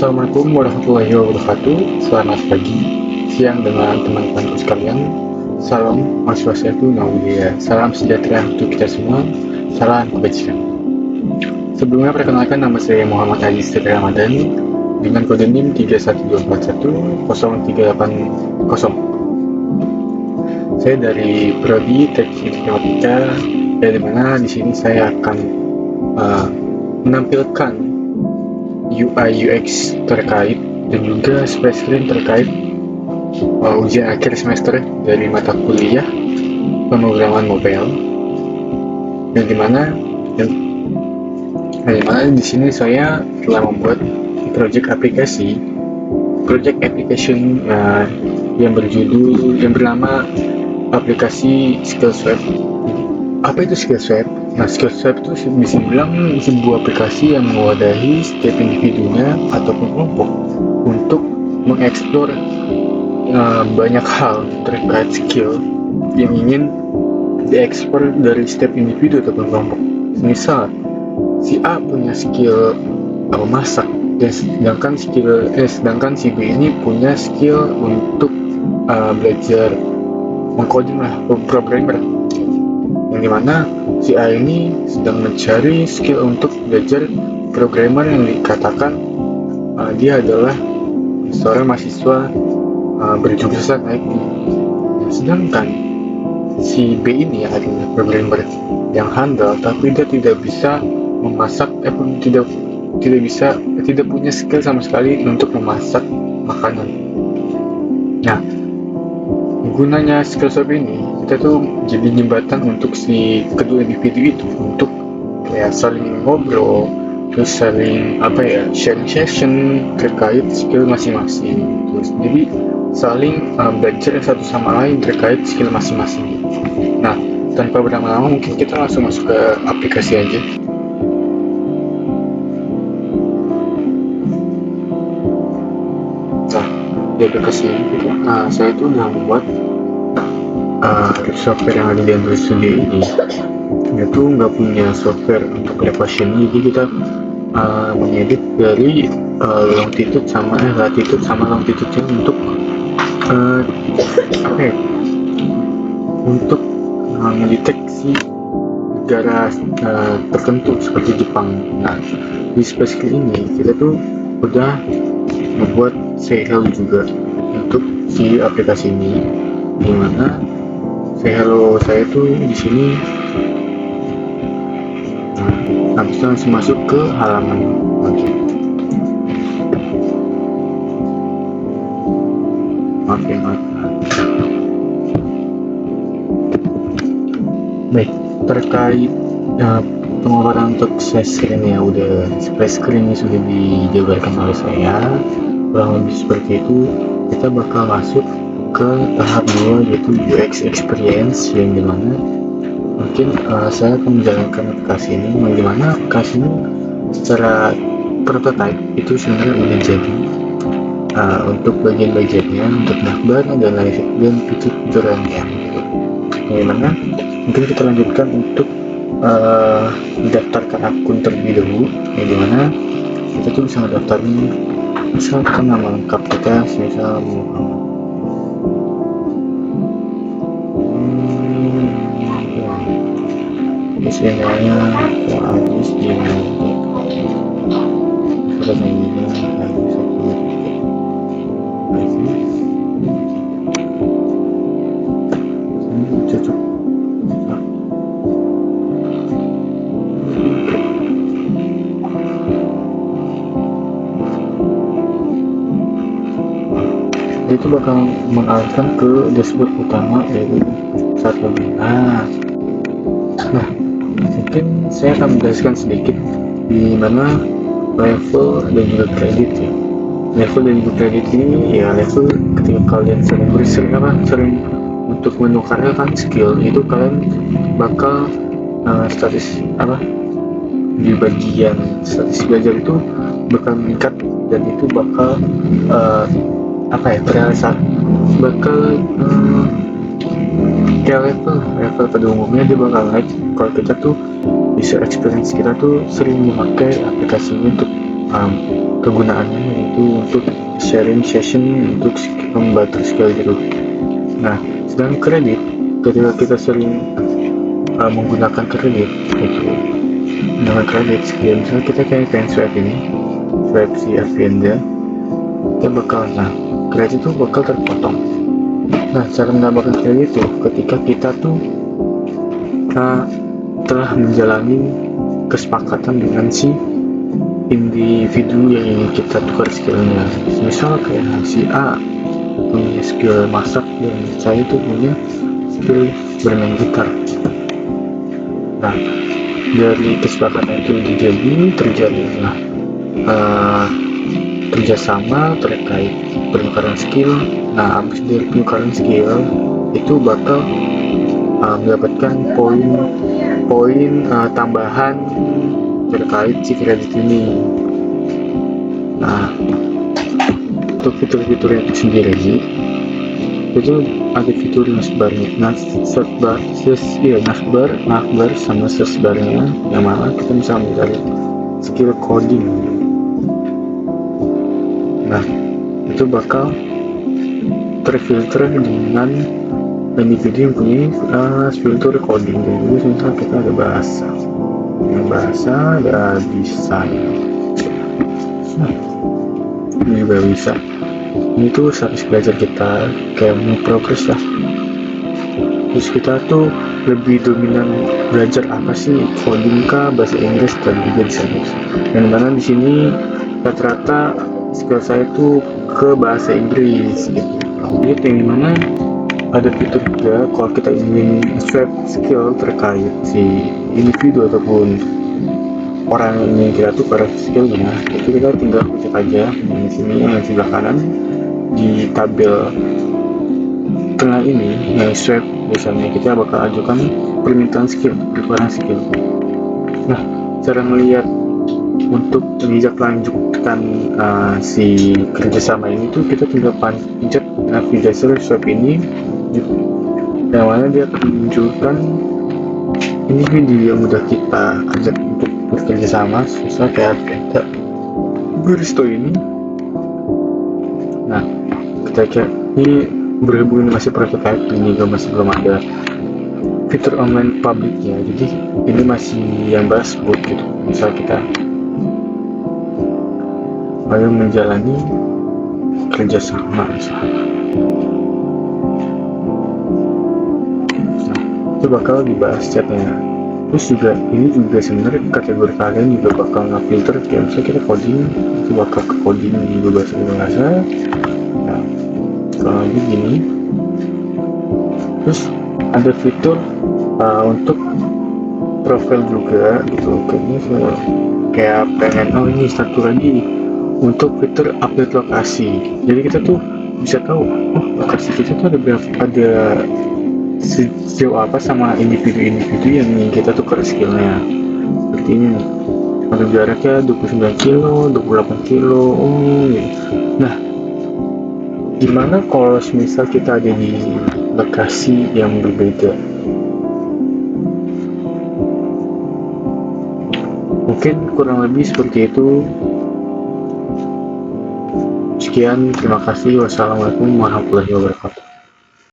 Assalamualaikum warahmatullahi wabarakatuh. Selamat pagi, siang dengan teman-teman sekalian. Salam Swastiastu, Namo Buddhaya. Salam sejahtera untuk kita semua. Salam kebajikan. Sebelumnya perkenalkan, nama saya Muhammad Haji Setia Ramadan dengan kode NIM 3124103880. Saya dari Prodi Teknik Informatika, dari mana di sini saya akan menampilkan UI UX terkait dan juga space screen terkait ujian akhir semester dari mata kuliah pemrograman mobile, dan dimana di sini saya telah membuat project application yang bernama aplikasi SkillsWeb. Apa itu SkillsWeb? Nah, SkillsWeb itu bisa dibilang sebuah aplikasi yang mewadahi setiap individunya ataupun kelompok untuk mengeksplor banyak hal terkait skill yang ingin diekspor dari setiap individu ataupun kelompok. Misal, si A punya skill masak, dan sedangkan si B ini punya skill untuk belajar mengcoding programmer, yang dimana si A ini sedang mencari skill untuk belajar programmer yang dikatakan dia adalah seorang mahasiswa berjurusan IT. Sedangkan si B ini adalah programmer yang handal, tapi dia tidak bisa memasak, tidak punya skill sama sekali untuk memasak makanan. Nah, gunanya SkillsWeb ini, kita tuh jadi jembatan untuk si kedua individu itu untuk saling ngobrol, terus saling sharing session terkait skill masing-masing, terus jadi saling belajar satu sama lain terkait skill masing-masing. Nah, tanpa berlama-lama mungkin kita langsung masuk ke aplikasi aja. Nah, di aplikasi ini saya tuh udah membuat software yang ada di Android Studio ini. Dia tuh nggak punya software untuk equation, jadi kita mengedit dari latitude sama longitude-nya untuk mendeteksi negara tertentu seperti Jepang. Nah, di space ini kita tuh udah membuat say hello juga untuk si aplikasi ini, dimana say hello saya tuh di sini bisa langsung masuk ke halaman lagi. Baik, terkait pengeluaran untuk space screen ya, space screen ini sudah dijabarkan oleh saya, kurang lebih seperti itu. Kita bakal masuk ke tahap 2, yaitu UX experience, yang dimana mungkin saya akan menjalankan aplikasi ini, bagaimana aplikasi ini secara prototype itu sebenarnya udah jadi untuk bagian-bagiannya, untuk navbar dan fitur-fiturnya gitu. Bagaimana mungkin kita lanjutkan untuk mendaftarkan akun terlebih dahulu, yang dimana kita tuh bisa mendaftarkan misalkan nama lengkap kita, misal Muhammad. Isinya Aziz Gmail. Cocok. Itu bakal mengalihkan ke dashboard utama, yaitu saat login. Nah, mungkin saya akan menjelaskan sedikit di mana level dan juga kredit ya. Level dan juga kredit ini ya level ketika kalian sering untuk menukarkan skill, itu kalian bakal di bagian statis belajar itu bakal meningkat, dan itu bakal level pada umumnya dia bakal naik kalau kita tuh bisa experience kita tuh sering memakai aplikasi ini untuk kegunaannya yaitu untuk sharing session untuk membantu skill gitu. Nah, sedang kredit, ketika kita sering menggunakan kredit itu menggunakan kredit skill, misalnya kita pengen swipe si Avienda, kita bakal kredit itu bakal terpotong. Nah, cara menambahkan kredit itu ketika kita tuh telah menjalani kesepakatan dengan si individu yang ingin kita tukar skillnya. Misal kayak si A punya skill masak dan saya tuh punya skill bermain gitar. Nah, dari kesepakatan itu terjadilah kerjasama terkait penukaran skill. Nah, habis dari penukaran skill itu bakal mendapatkan poin tambahan terkait si kredit ini. Nah, untuk fitur-fitur yang sendiri itu ada fitur nasbar sama searchbarnya, yang mana kita bisa mencari skill coding. Nah, itu bakal terfilter dengan individu yang punya filter coding. Jadi misalnya kita ada bahasa ada desain, ini juga bisa. Ini tuh habis belajar kita kayak mau progres lah. Terus kita tuh lebih dominan belajar apa sih, coding kah, bahasa Inggris, dan juga desain. Yang mana di sini rata-rata skill saya tuh ke bahasa Inggris gitu. Jadi yang mana ada fitur juga kalau kita ingin swipe skill terkait si individu ataupun orang yang ingin kita tukar skillnya, itu kita tinggal klik aja di sini yang sebelah kanan di tabel tengah ini yang swipe. Biasanya kita bakal ajukan permintaan skill, penukaran skill. Nah, cara melihat untuk menginjak lanjutkan si kerjasama ini tuh kita tinggal pencet navigasi swipe ini, yang mana dia akan menunjukkan individu yang udah kita ajak untuk bekerja sama, misalnya kayak ada Baristo ini. Nah, kita ini berhubung masih prototype, ini juga masih belum ada fitur online publiknya, jadi ini masih yang basebut gitu. Misal kita baru menjalani kerjasama misalnya, itu bakal dibahas chatnya. Terus juga ini juga sebenarnya kategori kalian juga bakal ngefilter, kayak misalnya kita coding, itu bakal ke coding juga bahasa. Nah, kalau gini, terus ada fitur untuk profil juga gitu. Kayaknya kayak pengen ini satu lagi untuk fitur update lokasi. Jadi kita tuh bisa tahu lokasi kita tuh ada sejauh apa sama individu-individu yang ingin kita tukar skillnya. Seperti ini nih, untuk jaraknya 29 kilo, 28 kilo. Nah, gimana kalau misal kita ada di lokasi yang berbeda? Mungkin kurang lebih seperti itu. Sekian, terima kasih. Wassalamualaikum warahmatullahi wabarakatuh.